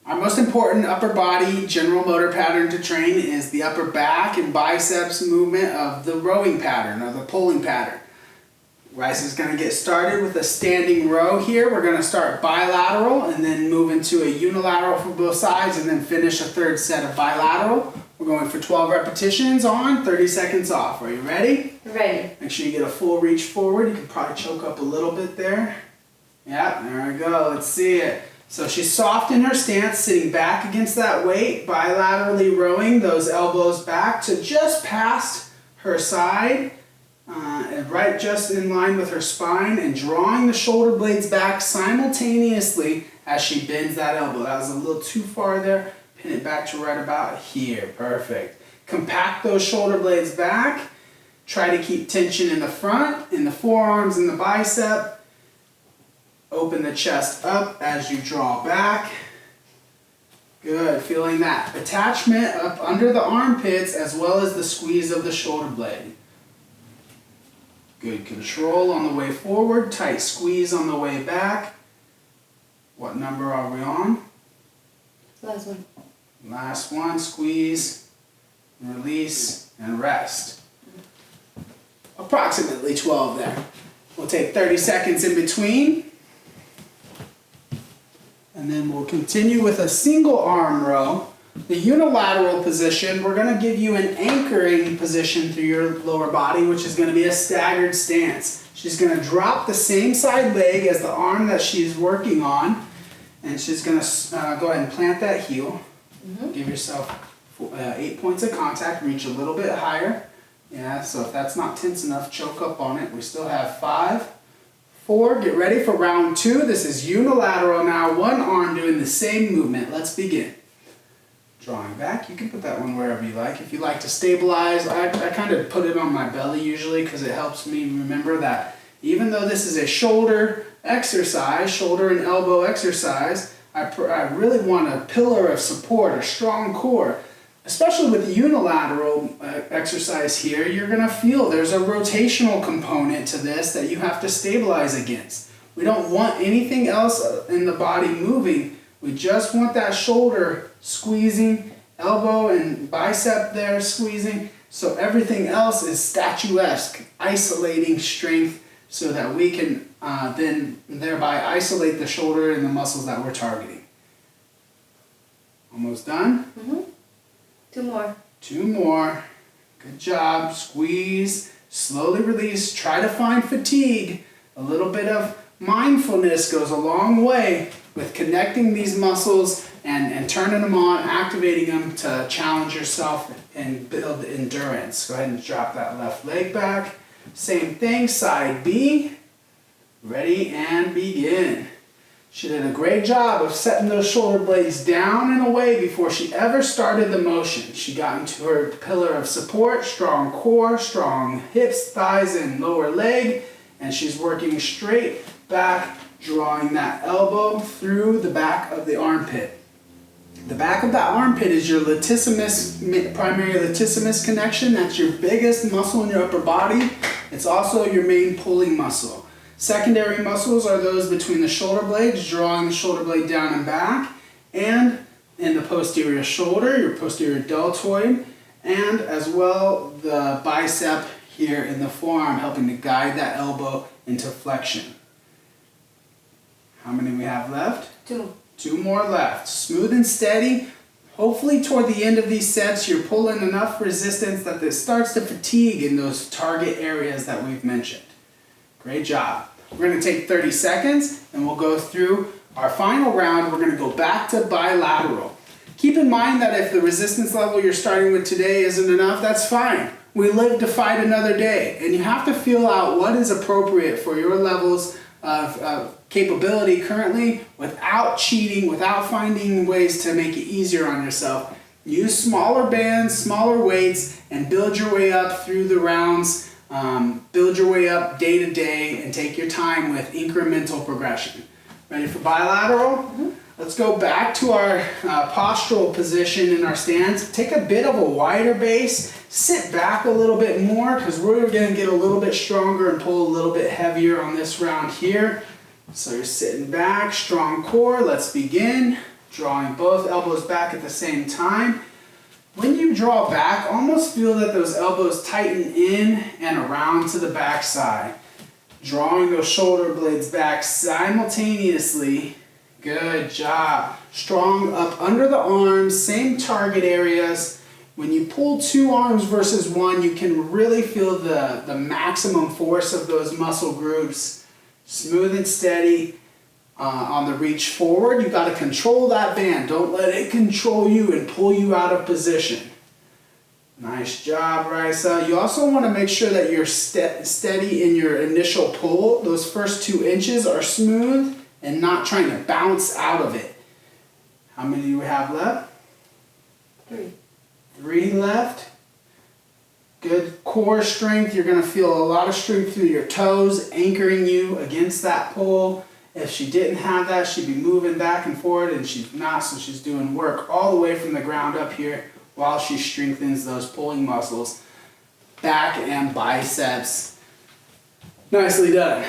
Our most important upper body general motor pattern to train is the upper back and biceps movement of the rowing pattern, or the pulling pattern. Rice is going to get started with a standing row here. We're going to start bilateral and then move into a unilateral for both sides and then finish a third set of bilateral. We're going for 12 repetitions on, 30 seconds off. Are you ready? Ready. Make sure you get a full reach forward. You can probably choke up a little bit there. Yeah, there we go. Let's see it. So she's soft in her stance, sitting back against that weight, bilaterally rowing those elbows back to just past her side, and right just in line with her spine, and drawing the shoulder blades back simultaneously as she bends that elbow. That was a little too far there. Pin it back to right about here. Perfect. Compact those shoulder blades back. Try to keep tension in the front, in the forearms, in the bicep. Open the chest up as you draw back. Good. Feeling that attachment up under the armpits as well as the squeeze of the shoulder blade. Good control on the way forward. Tight squeeze on the way back. What number are we on? Last one. Last one. Squeeze, release, and rest. Approximately 12 there. We'll take 30 seconds in between. And then we'll continue with a single arm row. The unilateral position, we're going to give you an anchoring position through your lower body, which is going to be a staggered stance. She's going to drop the same side leg as the arm that she's working on. And she's going to go ahead and plant that heel. Give yourself 8 points of contact. Reach a little bit higher. Yeah, so if that's not tense enough, choke up on it. We still have 5, 4, get ready for round 2. This is unilateral now, one arm doing the same movement. Let's begin. Drawing back, you can put that one wherever you like. If you like to stabilize, I kind of put it on my belly usually because it helps me remember that even though this is a shoulder exercise, shoulder and elbow exercise, I really want a pillar of support, a strong core. Especially with the unilateral exercise here, you're going to feel there's a rotational component to this that you have to stabilize against. We don't want anything else in the body moving. We just want that shoulder squeezing, elbow and bicep there squeezing. So everything else is statuesque, isolating strength so that we can then thereby isolate the shoulder and the muscles that we're targeting. Almost done? 2 more. 2 more. Good job. Squeeze. Slowly release. Try to find fatigue. A little bit of mindfulness goes a long way with connecting these muscles and turning them on, activating them to challenge yourself and build endurance. Go ahead and drop that left leg back. Same thing. Side B. Ready and begin. She did a great job of setting those shoulder blades down and away before she ever started the motion. She got into her pillar of support, strong core, strong hips, thighs, and lower leg, and she's working straight back, drawing that elbow through the back of the armpit. The back of that armpit is your latissimus, primary latissimus connection. That's your biggest muscle in your upper body. It's also your main pulling muscle. Secondary muscles are those between the shoulder blades, drawing the shoulder blade down and back, and in the posterior shoulder, your posterior deltoid, and as well the bicep here in the forearm, helping to guide that elbow into flexion. How many we have left? 2. 2 more left. Smooth and steady. Hopefully toward the end of these sets, you're pulling enough resistance that it starts to fatigue in those target areas that we've mentioned. Great job. We're going to take 30 seconds and we'll go through our final round. We're going to go back to bilateral. Keep in mind that if the resistance level you're starting with today isn't enough, that's fine. We live to fight another day, and you have to feel out what is appropriate for your levels of capability currently without cheating, without finding ways to make it easier on yourself. Use smaller bands, smaller weights, and build your way up through the rounds. Build your way up day to day and take your time with incremental progression. Ready for bilateral? Let's go back to our postural position in our stance. Take a bit of a wider base. Sit back a little bit more because we're going to get a little bit stronger and pull a little bit heavier on this round here. So you're sitting back, strong core. Let's begin. Drawing both elbows back at the same time. When you draw back, almost feel that those elbows tighten in and around to the back side. Drawing those shoulder blades back simultaneously. Good job. Strong up under the arms, same target areas. When you pull two arms versus one, you can really feel the maximum force of those muscle groups. Smooth and steady. On the reach forward, you got to control that band. Don't let it control you and pull you out of position. Nice job, Raisa. You also want to make sure that you're steady in your initial pull. Those first 2 inches are smooth and not trying to bounce out of it. How many do we have left? 3. 3 left. Good core strength. You're going to feel a lot of strength through your toes, anchoring you against that pull. If she didn't have that, she'd be moving back and forward, and she's not, so she's doing work all the way from the ground up here while she strengthens those pulling muscles, back and biceps. Nicely done.